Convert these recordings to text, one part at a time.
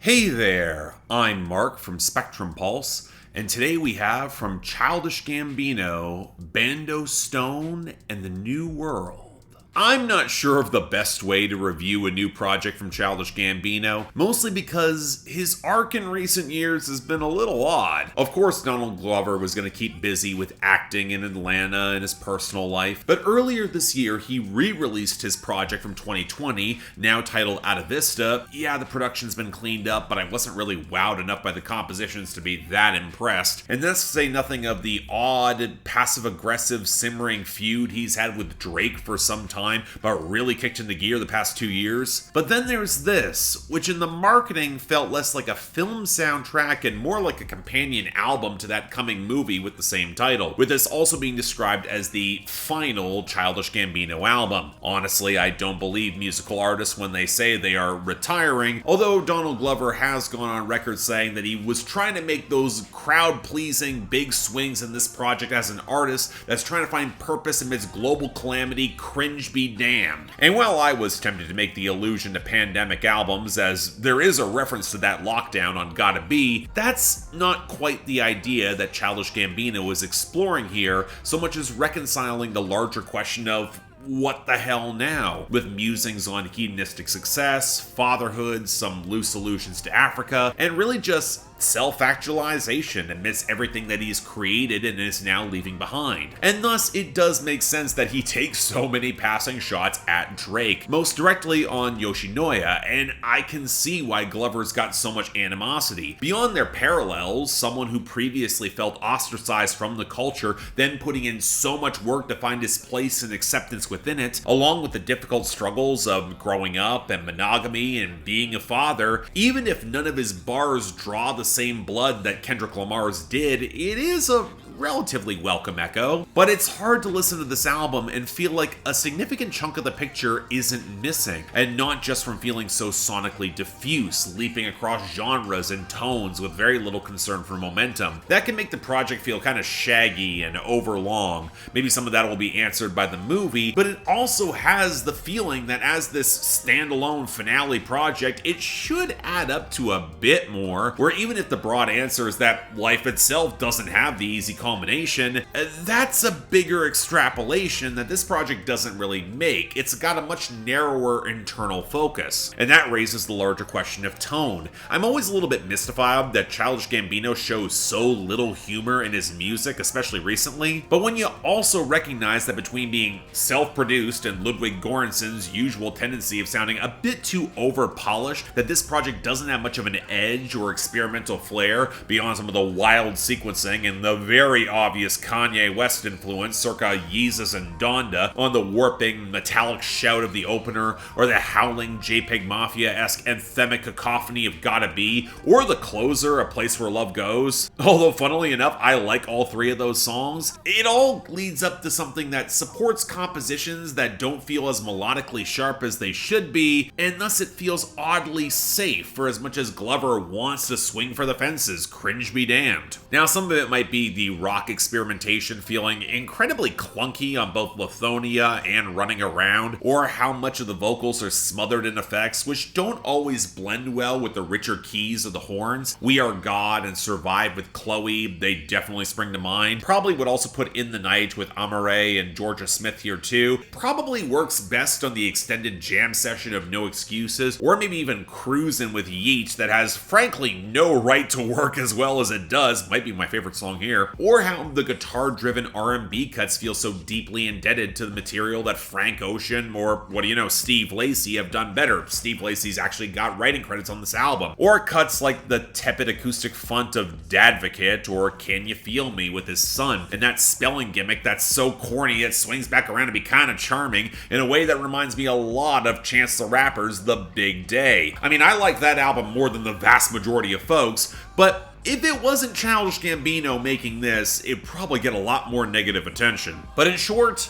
Hey there, I'm Mark from Spectrum Pulse, and today we have from Childish Gambino, Bando Stone, and the New World. I'm not sure of the best way to review a new project from Childish Gambino, mostly because his arc in recent years has been a little odd. Of course, Donald Glover was going to keep busy with acting in Atlanta and his personal life, but earlier this year he re-released his project from 2020, now titled Out of Vista. Yeah, the production's been cleaned up, but I wasn't really wowed enough by the compositions to be that impressed. And that's to say nothing of the odd, passive-aggressive, simmering feud he's had with Drake for some time, but really kicked into gear the past 2 years. But then there's this, which in the marketing felt less like a film soundtrack and more like a companion album to that coming movie with the same title, with this also being described as the final Childish Gambino album. Honestly, I don't believe musical artists when they say they are retiring, although Donald Glover has gone on record saying that he was trying to make those crowd-pleasing big swings in this project as an artist that's trying to find purpose amidst global calamity, cringe be damned. And while I was tempted to make the allusion to pandemic albums, as there is a reference to that lockdown on Gotta Be, that's not quite the idea that Childish Gambino is exploring here, so much as reconciling the larger question of what the hell now? With musings on hedonistic success, fatherhood, some loose allusions to Africa, and really just self-actualization amidst everything that he's created and is now leaving behind. And thus, it does make sense that he takes so many passing shots at Drake, most directly on Yoshinoya, and I can see why Glover's got so much animosity. Beyond their parallels, someone who previously felt ostracized from the culture, then putting in so much work to find his place and acceptance within it, along with the difficult struggles of growing up and monogamy and being a father, even if none of his bars draw the same blood that Kendrick Lamar's did, it is a relatively welcome echo. But it's hard to listen to this album and feel like a significant chunk of the picture isn't missing, and not just from feeling so sonically diffuse, leaping across genres and tones with very little concern for momentum. That can make the project feel kind of shaggy and overlong. Maybe some of that will be answered by the movie, but it also has the feeling that as this standalone finale project, it should add up to a bit more, where even if the broad answer is that life itself doesn't have the easy culmination, that's a bigger extrapolation that this project doesn't really make. It's got a much narrower internal focus, and that raises the larger question of tone. I'm always a little bit mystified that Childish Gambino shows so little humor in his music, especially recently, but when you also recognize that between being self-produced and Ludwig Göransson's usual tendency of sounding a bit too over-polished, that this project doesn't have much of an edge or experimental flair beyond some of the wild sequencing and the very obvious Kanye West influence circa Yeezus and Donda on the warping, metallic shout of the opener, or the howling JPEG Mafia-esque anthemic cacophony of Gotta Be, or the closer, A Place Where Love Goes. Although, funnily enough, I like all three of those songs. It all leads up to something that supports compositions that don't feel as melodically sharp as they should be, and thus it feels oddly safe for as much as Glover wants to swing for the fences, cringe be damned. Now, some of it might be the rock experimentation feeling incredibly clunky on both Lithonia and Running Around, or how much of the vocals are smothered in effects which don't always blend well with the richer keys of the horns. We Are God and Survive with Chloe, they definitely spring to mind. Probably would also put In the Night with Amare and Georgia Smith here too. Probably works best on the extended jam session of No Excuses, or maybe even Cruisin with Yeat that has frankly no right to work as well as it does, might be my favorite song here, or how the guitar-driven R&B cuts feel so deeply indebted to the material that Frank Ocean or, what do you know, Steve Lacy have done better. Steve Lacy's actually got writing credits on this album. Or cuts like the tepid acoustic font of Dadvocate or Can You Feel Me with his son, and that spelling gimmick that's so corny it swings back around to be kind of charming in a way that reminds me a lot of Chance the Rapper's The Big Day. I mean, I like that album more than the vast majority of folks, but if it wasn't Childish Gambino making this, it'd probably get a lot more negative attention. But in short,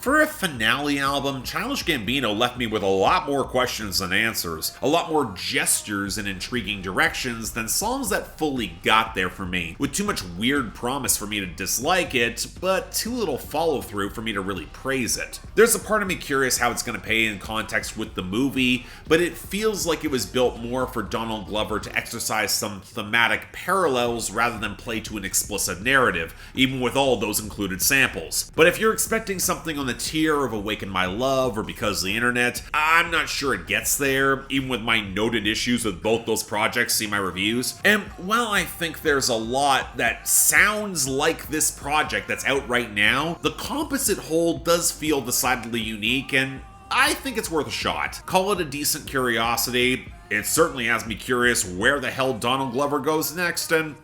For a finale album, Childish Gambino left me with a lot more questions than answers, a lot more gestures in intriguing directions than songs that fully got there for me, with too much weird promise for me to dislike it, but too little follow-through for me to really praise it. There's a part of me curious how it's going to pay in context with the movie, but it feels like it was built more for Donald Glover to exercise some thematic parallels rather than play to an explicit narrative, even with all those included samples. But if you're expecting something on the tier of Awaken My Love or Because of the Internet, I'm not sure it gets there, even with my noted issues with both those projects, see my reviews. And while I think there's a lot that sounds like this project that's out right now, the composite whole does feel decidedly unique, and I think it's worth a shot. Call it a decent curiosity. It certainly has me curious where the hell Donald Glover goes next, and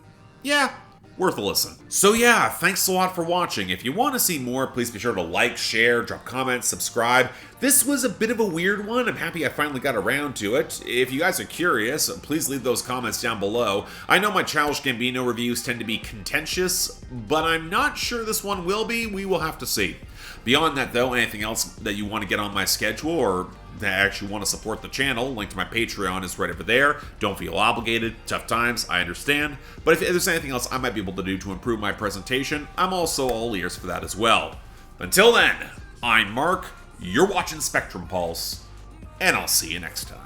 yeah, worth a listen. So yeah, thanks a lot for watching. If you want to see more, please be sure to like, share, drop comments, subscribe. This was a bit of a weird one. I'm happy I finally got around to it. If you guys are curious, please leave those comments down below. I know my Childish Gambino reviews tend to be contentious, but I'm not sure this one will be. We will have to see. Beyond that though, anything else that you want to get on my schedule or that actually want to support the channel, link to my Patreon is right over there. Don't feel obligated. Tough times, I understand. But if there's anything else I might be able to do to improve my presentation, I'm also all ears for that as well. Until then, I'm Mark, you're watching Spectrum Pulse, and I'll see you next time.